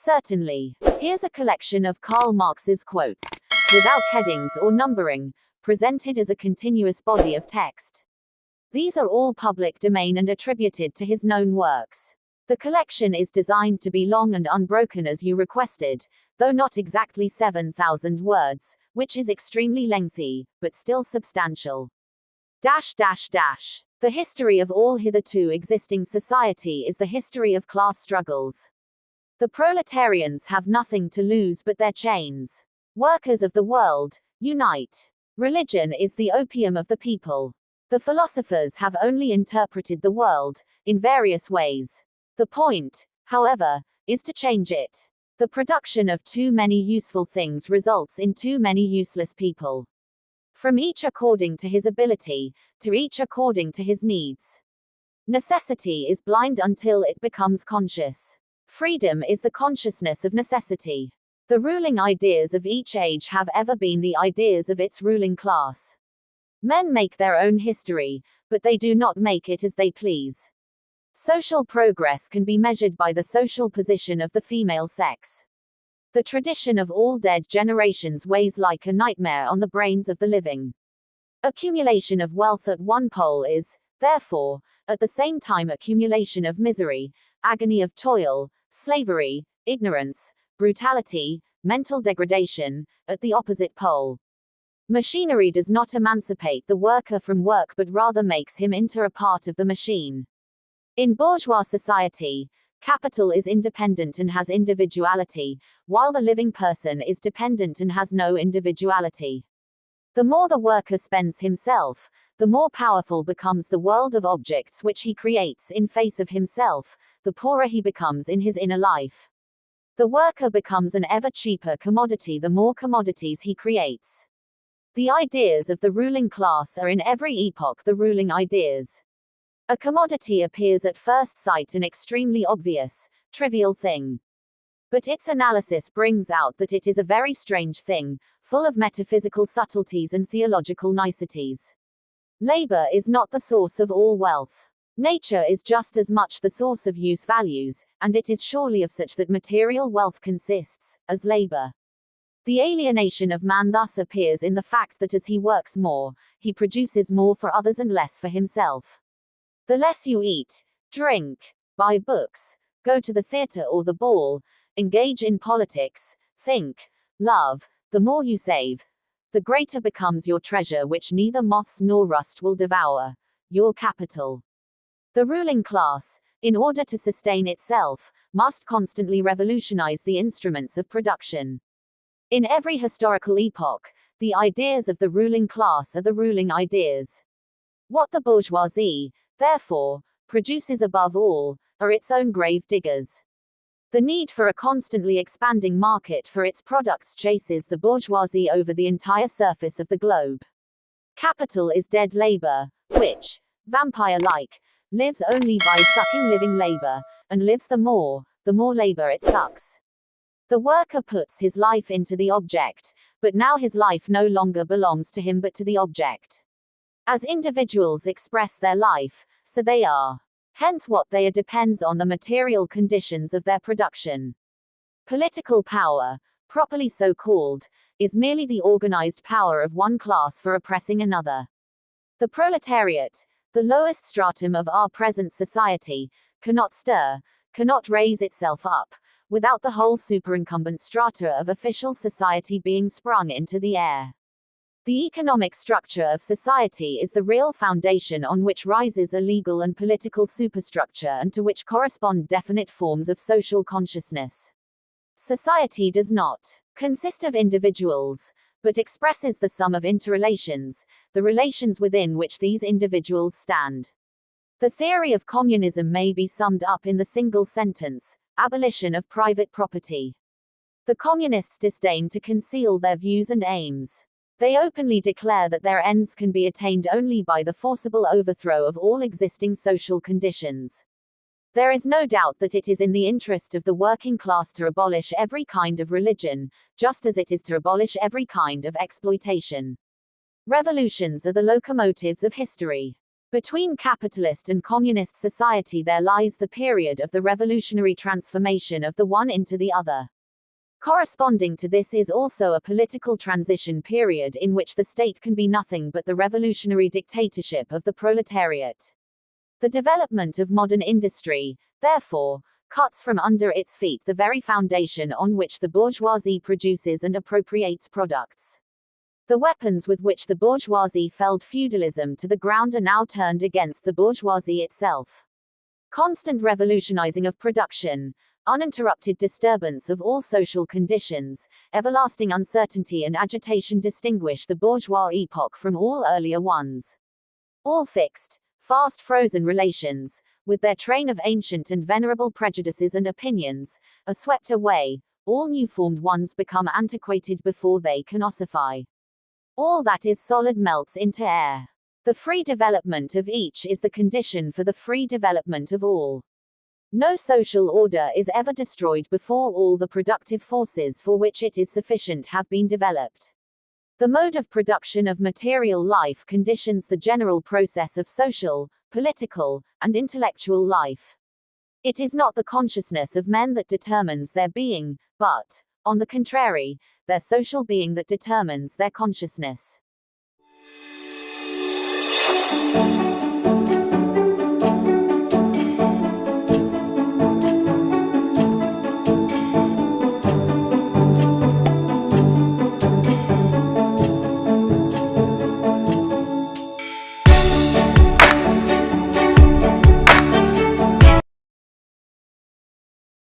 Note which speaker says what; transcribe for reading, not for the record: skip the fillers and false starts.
Speaker 1: Certainly. Here's a collection of Karl Marx's quotes, without headings or numbering, presented as a continuous body of text. These are all public domain and attributed to his known works. The collection is designed to be long and unbroken as you requested, though not exactly 7,000 words, which is extremely lengthy, but still substantial. The history of all hitherto existing society is the history of class struggles. The proletarians have nothing to lose but their chains. Workers of the world, unite. Religion is the opium of the people. The philosophers have only interpreted the world, in various ways. The point, however, is to change it. The production of too many useful things results in too many useless people. From each according to his ability, to each according to his needs. Necessity is blind until it becomes conscious. Freedom is the consciousness of necessity. The ruling ideas of each age have ever been the ideas of its ruling class. Men make their own history, but they do not make it as they please. Social progress can be measured by the social position of the female sex. The tradition of all dead generations weighs like a nightmare on the brains of the living. Accumulation of wealth at one pole is, therefore, at the same time accumulation of misery, agony of toil, slavery, ignorance, brutality, mental degradation, at the opposite pole. Machinery does not emancipate the worker from work but rather makes him into a part of the machine. In bourgeois society, capital is independent and has individuality, while the living person is dependent and has no individuality. The more the worker spends himself, the more powerful becomes the world of objects which he creates in face of himself, the poorer he becomes in his inner life. The worker becomes an ever cheaper commodity the more commodities he creates. The ideas of the ruling class are in every epoch the ruling ideas. A commodity appears at first sight an extremely obvious, trivial thing. But its analysis brings out that it is a very strange thing, full of metaphysical subtleties and theological niceties. Labor is not the source of all wealth. Nature is just as much the source of use values, and it is surely of such that material wealth consists, as labor. The alienation of man thus appears in the fact that as he works more, he produces more for others and less for himself. The less you eat, drink, buy books, go to the theater or the ball, engage in politics, think, love, the more you save, the greater becomes your treasure which neither moths nor rust will devour, your capital. The ruling class, in order to sustain itself, must constantly revolutionize the instruments of production. In every historical epoch, the ideas of the ruling class are the ruling ideas. What the bourgeoisie, therefore, produces above all, are its own grave diggers. The need for a constantly expanding market for its products chases the bourgeoisie over the entire surface of the globe. Capital is dead labor, which, vampire-like, lives only by sucking living labor, and lives the more labor it sucks. The worker puts his life into the object, but now his life no longer belongs to him but to the object. As individuals express their life, so they are. Hence what they are depends on the material conditions of their production. Political power, properly so called, is merely the organized power of one class for oppressing another. The proletariat, the lowest stratum of our present society, cannot stir, cannot raise itself up, without the whole superincumbent strata of official society being sprung into the air. The economic structure of society is the real foundation on which rises a legal and political superstructure and to which correspond definite forms of social consciousness. Society does not consist of individuals, but expresses the sum of interrelations, the relations within which these individuals stand. The theory of communism may be summed up in the single sentence: abolition of private property. The communists disdain to conceal their views and aims. They openly declare that their ends can be attained only by the forcible overthrow of all existing social conditions. There is no doubt that it is in the interest of the working class to abolish every kind of religion, just as it is to abolish every kind of exploitation. Revolutions are the locomotives of history. Between capitalist and communist society there lies the period of the revolutionary transformation of the one into the other. Corresponding to this is also a political transition period in which the state can be nothing but the revolutionary dictatorship of the proletariat. The development of modern industry, therefore, cuts from under its feet the very foundation on which the bourgeoisie produces and appropriates products. The weapons with which the bourgeoisie felled feudalism to the ground are now turned against the bourgeoisie itself. Constant revolutionizing of production, uninterrupted disturbance of all social conditions, everlasting uncertainty and agitation distinguish the bourgeois epoch from all earlier ones. All fixed, fast frozen relations, with their train of ancient and venerable prejudices and opinions, are swept away, all new-formed ones become antiquated before they can ossify. All that is solid melts into air. The free development of each is the condition for the free development of all. No social order is ever destroyed before all the productive forces for which it is sufficient have been developed. The mode of production of material life conditions the general process of social, political, and intellectual life. It is not the consciousness of men that determines their being, but, on the contrary, their social being that determines their consciousness.